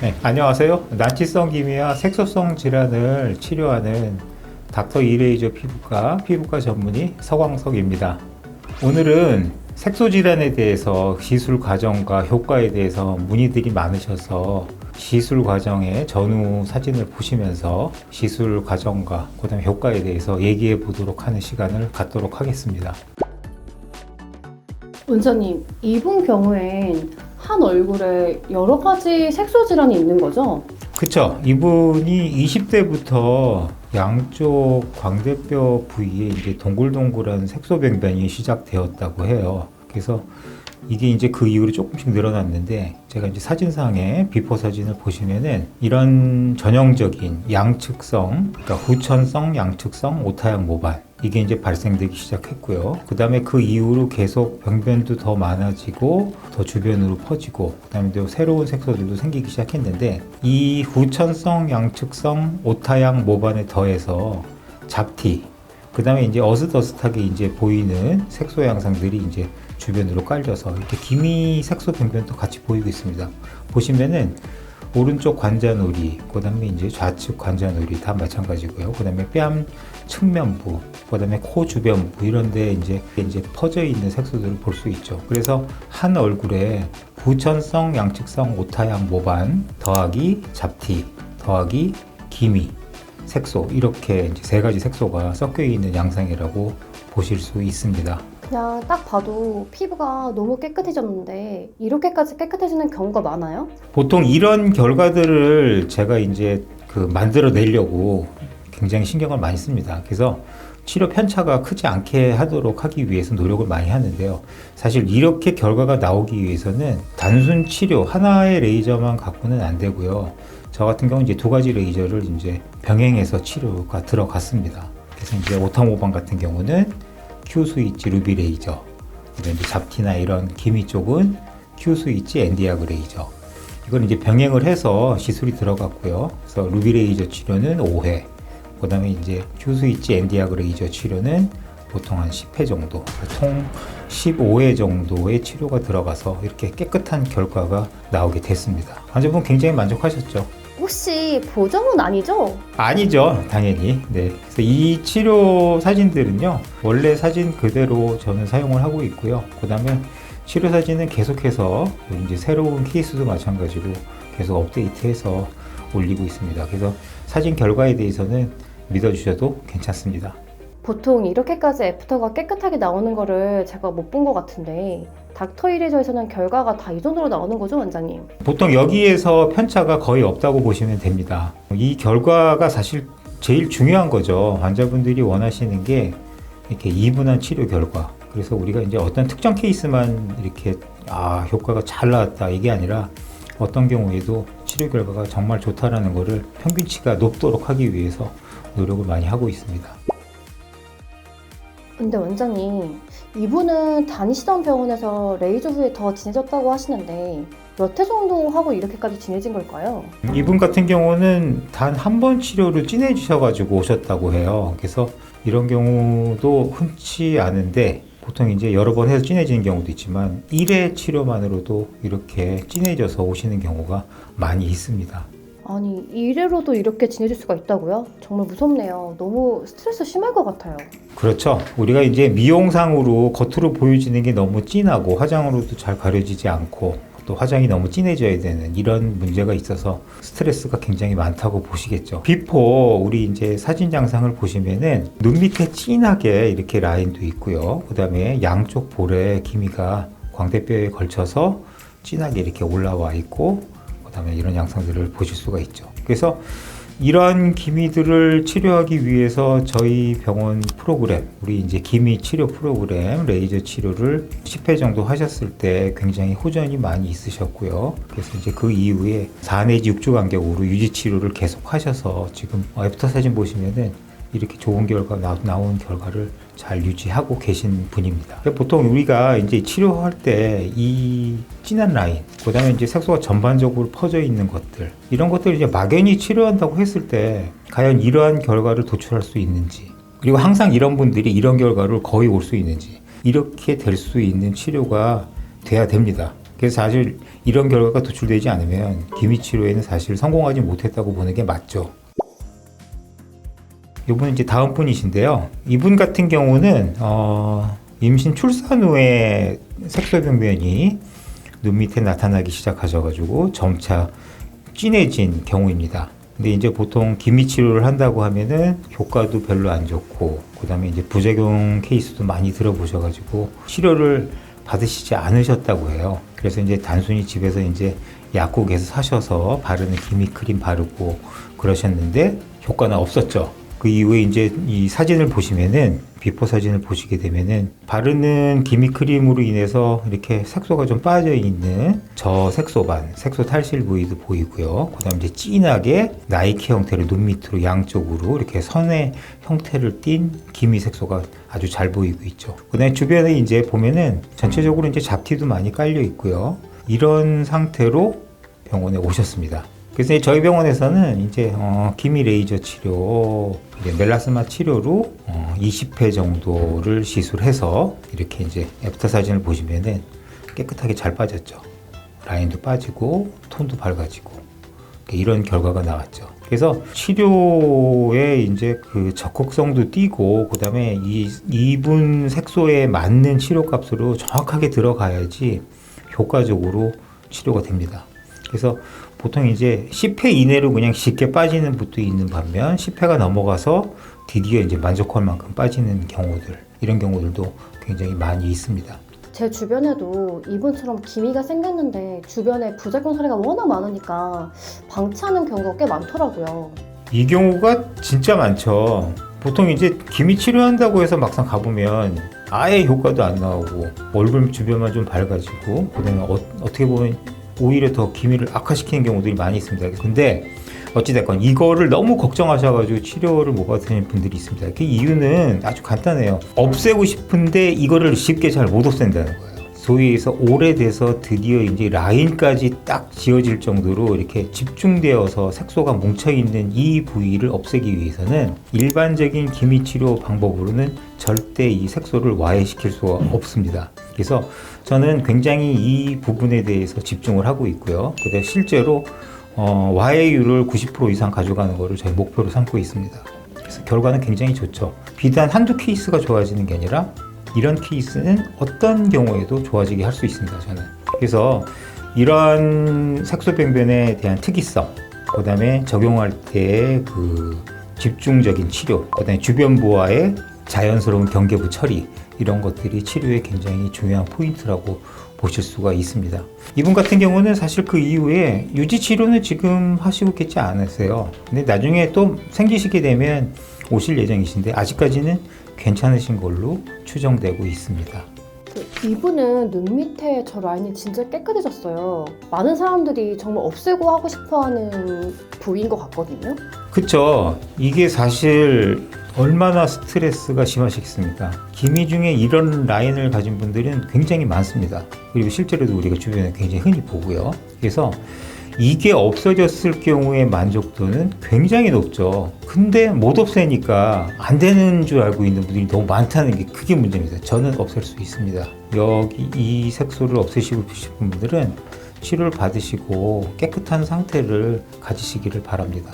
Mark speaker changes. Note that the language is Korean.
Speaker 1: 네, 안녕하세요. 난치성 기미와 색소성 질환을 치료하는 닥터 이레이저 피부과 전문의 서광석입니다. 오늘은 색소 질환에 대해서 시술 과정과 효과에 대해서 문의들이 많으셔서 시술 과정의 전후 사진을 보시면서 시술 과정과 그다음에 효과에 대해서 얘기해 보도록 하는 시간을 갖도록 하겠습니다.
Speaker 2: 원장님, 이분 경우엔 한 얼굴에 여러 가지 색소 질환이 있는 거죠?
Speaker 1: 그쵸. 이분이 20대부터 양쪽 광대뼈 부위에 이제 동글동글한 색소병변이 시작되었다고 해요. 그래서 이게 이제 그 이후로 조금씩 늘어났는데, 제가 이제 사진상에 비포 사진을 보시면은 이런 전형적인 양측성, 그러니까 후천성, 양측성, 오타양 모발, 이게 이제 발생되기 시작했고요. 그 다음에 그 이후로 계속 병변도 더 많아지고 더 주변으로 퍼지고, 그 다음에 또 새로운 색소들도 생기기 시작했는데, 이 후천성, 양측성, 오타양 모반에 더해서 잡티, 그 다음에 이제 어슷어슷하게 이제 보이는 색소 양상들이 이제 주변으로 깔려서 이렇게 기미 색소 병변도 같이 보이고 있습니다. 보시면은 오른쪽 관자놀이, 그 다음에 이제 좌측 관자놀이 다 마찬가지고요. 그 다음에 뺨 측면부, 그 다음에 코 주변부, 이런데 이제 퍼져 있는 색소들을 볼 수 있죠. 그래서 한 얼굴에 후천성, 양측성, 오타양 모반 더하기 잡티 더하기 기미 색소, 이렇게 이제 세 가지 색소가 섞여 있는 양상이라고 보실 수 있습니다.
Speaker 2: 그냥 딱 봐도 피부가 너무 깨끗해졌는데 이렇게까지 깨끗해지는 경우가 많아요?
Speaker 1: 보통 이런 결과들을 제가 이제 만들어 내려고 굉장히 신경을 많이 씁니다. 그래서 치료 편차가 크지 않게 하도록 하기 위해서 노력을 많이 하는데요. 사실 이렇게 결과가 나오기 위해서는 단순 치료 하나의 레이저만 갖고는 안 되고요. 저 같은 경우는 이제 두 가지 레이저를 이제 병행해서 치료가 들어갔습니다. 그래서 이제 오타모반 같은 경우는 Q 스위치 루비 레이저, 이제 잡티나 이런 기미 쪽은 Q 스위치 엔디아그 레이저. 이걸 이제 병행을 해서 시술이 들어갔고요. 그래서 루비 레이저 치료는 5회, 그 다음에 이제 Q 스위치 엔디아그 레이저 치료는 보통 한 10회 정도, 총 15회 정도의 치료가 들어가서 이렇게 깨끗한 결과가 나오게 됐습니다. 환자분 굉장히 만족하셨죠?
Speaker 2: 혹시 보정은 아니죠?
Speaker 1: 아니죠, 당연히. 네. 그래서 이 치료 사진들은요, 원래 사진 그대로 저는 사용을 하고 있고요. 그 다음에 치료 사진은 계속해서 이제 새로운 케이스도 마찬가지고 계속 업데이트해서 올리고 있습니다. 그래서 사진 결과에 대해서는 믿어주셔도 괜찮습니다.
Speaker 2: 보통 이렇게까지 애프터가 깨끗하게 나오는 거를 제가 못 본 것 같은데 닥터 이레저에서는 결과가 다 이 정도로 나오는 거죠, 원장님?
Speaker 1: 보통 여기에서 편차가 거의 없다고 보시면 됩니다. 이 결과가 사실 제일 중요한 거죠. 환자분들이 원하시는 게 이렇게 이분한 치료 결과. 그래서 우리가 이제 어떤 특정 케이스만 이렇게 효과가 잘 나왔다 이게 아니라 어떤 경우에도 치료 결과가 정말 좋다라는 거를 평균치가 높도록 하기 위해서 노력을 많이 하고 있습니다.
Speaker 2: 근데 원장님, 이분은 다니시던 병원에서 레이저 후에 더 진해졌다고 하시는데 몇 회 정도 하고 이렇게까지 진해진 걸까요?
Speaker 1: 이분 같은 경우는 단 한 번 치료로 진해지셔가지고 오셨다고 해요. 그래서 이런 경우도 흔치 않은데, 보통 이제 여러 번 해서 진해지는 경우도 있지만 1회 치료만으로도 이렇게 진해져서 오시는 경우가 많이 있습니다.
Speaker 2: 아니, 이래로도 이렇게 진해질 수가 있다고요? 정말 무섭네요. 너무 스트레스 심할 것 같아요.
Speaker 1: 그렇죠. 우리가 이제 미용상으로 겉으로 보여지는 게 너무 진하고 화장으로도 잘 가려지지 않고 또 화장이 너무 진해져야 되는 이런 문제가 있어서 스트레스가 굉장히 많다고 보시겠죠. 비포 우리 이제 사진 양상을 보시면은 눈 밑에 진하게 이렇게 라인도 있고요. 그 다음에 양쪽 볼에 기미가 광대뼈에 걸쳐서 진하게 이렇게 올라와 있고, 그 다음에 이런 양상들을 보실 수가 있죠. 그래서 이러한 기미들을 치료하기 위해서 저희 병원 프로그램, 우리 이제 기미 치료 프로그램, 레이저 치료를 10회 정도 하셨을 때 굉장히 호전이 많이 있으셨고요. 그래서 이제 그 이후에 4 내지 6주 간격으로 유지 치료를 계속 하셔서 지금 애프터 사진 보시면은 이렇게 좋은 결과 나온 결과를 잘 유지하고 계신 분입니다. 보통 우리가 이제 치료할 때 이 진한 라인, 그 다음에 이제 색소가 전반적으로 퍼져 있는 것들, 이런 것들을 이제 막연히 치료한다고 했을 때 과연 이러한 결과를 도출할 수 있는지, 그리고 항상 이런 분들이 이런 결과를 거의 올 수 있는지, 이렇게 될 수 있는 치료가 돼야 됩니다. 그래서 사실 이런 결과가 도출되지 않으면 기미 치료에는 사실 성공하지 못했다고 보는 게 맞죠. 이분은 이제 다음 분이신데요. 이분 같은 경우는 임신 출산 후에 색소병변이 눈 밑에 나타나기 시작하셔가지고 점차 진해진 경우입니다. 근데 이제 보통 기미 치료를 한다고 하면은 효과도 별로 안 좋고, 그 다음에 이제 부작용 케이스도 많이 들어보셔가지고 치료를 받으시지 않으셨다고 해요. 그래서 이제 단순히 집에서 이제 약국에서 사셔서 바르는 기미 크림 바르고 그러셨는데 효과는 없었죠. 그 이후에 이제 이 사진을 보시면은, 비포 사진을 보시게 되면은 바르는 기미 크림으로 인해서 이렇게 색소가 좀 빠져 있는 저색소반, 색소 탈실 부위도 보이고요. 그 다음에 이제 진하게 나이키 형태로 눈 밑으로 양쪽으로 이렇게 선의 형태를 띤 기미 색소가 아주 잘 보이고 있죠. 그 다음에 주변에 이제 보면은 전체적으로 이제 잡티도 많이 깔려 있고요. 이런 상태로 병원에 오셨습니다. 그래서 저희 병원에서는 이제 기미 레이저 치료, 이제 멜라스마 치료로 20회 정도를 시술해서 이렇게 이제 애프터 사진을 보시면은 깨끗하게 잘 빠졌죠. 라인도 빠지고 톤도 밝아지고 이런 결과가 나왔죠. 그래서 치료에 이제 그 적극성도 띄고, 그 다음에 이분 색소에 맞는 치료값으로 정확하게 들어가야지 효과적으로 치료가 됩니다. 그래서 보통 이제 10회 이내로 그냥 쉽게 빠지는 분도 있는 반면 10회가 넘어가서 드디어 이제 만족할 만큼 빠지는 경우들, 이런 경우들도 굉장히 많이 있습니다.
Speaker 2: 제 주변에도 이분처럼 기미가 생겼는데 주변에 부작용 사례가 워낙 많으니까 방치하는 경우가 꽤 많더라고요.
Speaker 1: 이 경우가 진짜 많죠. 보통 이제 기미 치료한다고 해서 막상 가보면 아예 효과도 안 나오고 얼굴 주변만 좀 밝아지고, 그다음에 어떻게 보면 오히려 더 기미를 악화시키는 경우들이 많이 있습니다. 근데 어찌됐건 이거를 너무 걱정하셔가지고 치료를 못 받으시는 분들이 있습니다. 그 이유는 아주 간단해요. 없애고 싶은데 이거를 쉽게 잘 못 없앤다는 거예요. 소위 해서 오래돼서 드디어 이제 라인까지 딱 지어질 정도로 이렇게 집중되어서 색소가 뭉쳐있는 이 부위를 없애기 위해서는 일반적인 기미 치료 방법으로는 절대 이 색소를 와해시킬 수가 없습니다. 그래서 저는 굉장히 이 부분에 대해서 집중을 하고 있고요. 그다음에 실제로 와해율을 90% 이상 가져가는 것을 저희 목표로 삼고 있습니다. 그래서 결과는 굉장히 좋죠. 비단 한두 케이스가 좋아지는 게 아니라 이런 케이스는 어떤 경우에도 좋아지게 할 수 있습니다, 저는. 그래서 이러한 색소병변에 대한 특이성, 그 다음에 적용할 때 그 집중적인 치료, 그 다음에 주변부와의 자연스러운 경계부 처리, 이런 것들이 치료에 굉장히 중요한 포인트라고 보실 수가 있습니다. 이분 같은 경우는 사실 그 이후에 유지 치료는 지금 하시고 계지 않으세요. 근데 나중에 또 생기시게 되면 오실 예정이신데 아직까지는 괜찮으신 걸로 추정되고 있습니다.
Speaker 2: 이분은 눈 밑에 저 라인이 진짜 깨끗해졌어요. 많은 사람들이 정말 없애고 하고 싶어하는 부위인 것 같거든요.
Speaker 1: 그쵸. 이게 사실 얼마나 스트레스가 심하시겠습니까? 기미 중에 이런 라인을 가진 분들은 굉장히 많습니다. 그리고 실제로도 우리가 주변에 굉장히 흔히 보고요. 그래서 이게 없어졌을 경우의 만족도는 굉장히 높죠. 근데 못 없애니까 안 되는 줄 알고 있는 분들이 너무 많다는 게 크게 문제입니다. 저는 없앨 수 있습니다. 여기 이 색소를 없애시고 싶은 분들은 치료를 받으시고 깨끗한 상태를 가지시기를 바랍니다.